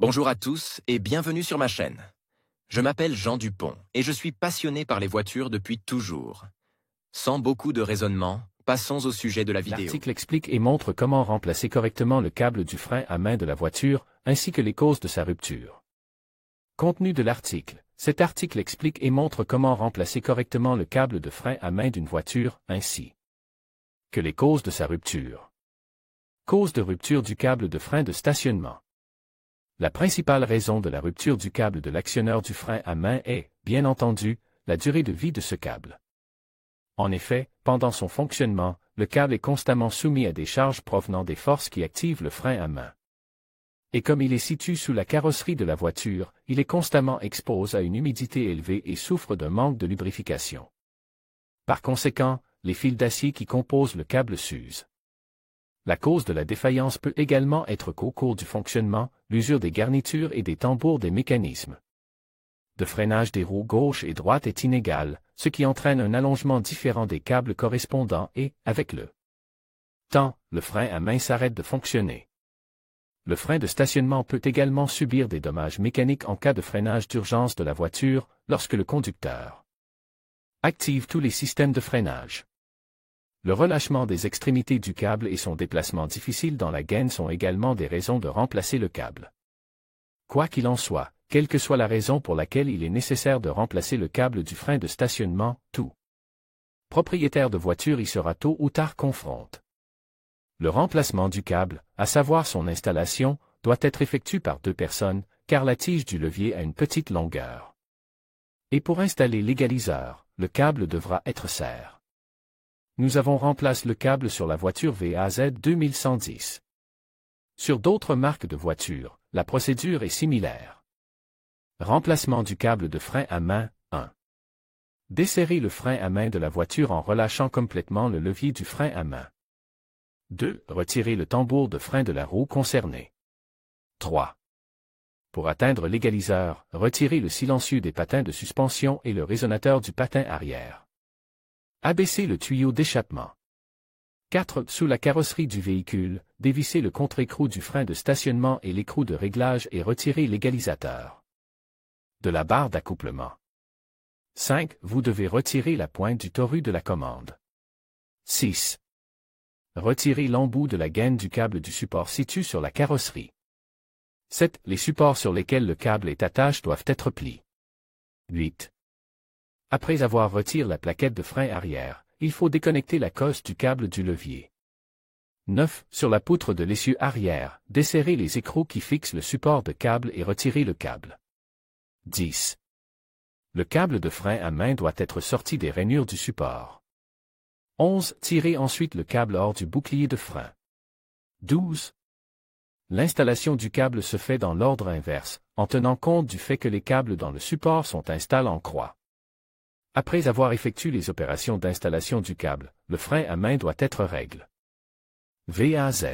Bonjour à tous et bienvenue sur ma chaîne. Je m'appelle Jean Dupont et je suis passionné par les voitures depuis toujours. Sans beaucoup de raisonnement, passons au sujet de la vidéo. L'article explique et montre comment remplacer correctement le câble du frein à main de la voiture, ainsi que les causes de sa rupture. Contenu de l'article. Cet article explique et montre comment remplacer correctement le câble de frein à main d'une voiture, ainsi que les causes de sa rupture. Cause de rupture du câble de frein de stationnement. La principale raison de la rupture du câble de l'actionneur du frein à main est, bien entendu, la durée de vie de ce câble. En effet, pendant son fonctionnement, le câble est constamment soumis à des charges provenant des forces qui activent le frein à main. Et comme il est situé sous la carrosserie de la voiture, il est constamment exposé à une humidité élevée et souffre d'un manque de lubrification. Par conséquent, les fils d'acier qui composent le câble s'usent. La cause de la défaillance peut également être qu'au cours du fonctionnement, l'usure des garnitures et des tambours des mécanismes de freinage des roues gauche et droite est inégale, ce qui entraîne un allongement différent des câbles correspondants et, avec le temps, le frein à main s'arrête de fonctionner. Le frein de stationnement peut également subir des dommages mécaniques en cas de freinage d'urgence de la voiture, lorsque le conducteur active tous les systèmes de freinage. Le relâchement des extrémités du câble et son déplacement difficile dans la gaine sont également des raisons de remplacer le câble. Quoi qu'il en soit, quelle que soit la raison pour laquelle il est nécessaire de remplacer le câble du frein de stationnement, tout propriétaire de voiture y sera tôt ou tard confronté. Le remplacement du câble, à savoir son installation, doit être effectué par deux personnes, car la tige du levier a une petite longueur. Et pour installer l'égaliseur, le câble devra être serré. Nous avons remplacé le câble sur la voiture VAZ 2110. Sur d'autres marques de voitures, la procédure est similaire. Remplacement du câble de frein à main, 1. Desserrer le frein à main de la voiture en relâchant complètement le levier du frein à main. 2. Retirer le tambour de frein de la roue concernée. 3. Pour atteindre l'égaliseur, retirer le silencieux des patins de suspension et le résonateur du patin arrière. Abaisser le tuyau d'échappement. 4. Sous la carrosserie du véhicule, dévisser le contre-écrou du frein de stationnement et l'écrou de réglage et retirer l'égalisateur de la barre d'accouplement. 5. Vous devez retirer la pointe du torus de la commande. 6. Retirer l'embout de la gaine du câble du support situé sur la carrosserie. 7. Les supports sur lesquels le câble est attaché doivent être pliés. 8. Après avoir retiré la plaquette de frein arrière, il faut déconnecter la cosse du câble du levier. 9. Sur la poutre de l'essieu arrière, desserrer les écrous qui fixent le support de câble et retirer le câble. 10. Le câble de frein à main doit être sorti des rainures du support. 11. Tirer ensuite le câble hors du bouclier de frein. 12. L'installation du câble se fait dans l'ordre inverse, en tenant compte du fait que les câbles dans le support sont installés en croix. Après avoir effectué les opérations d'installation du câble, le frein à main doit être réglé. VAZ.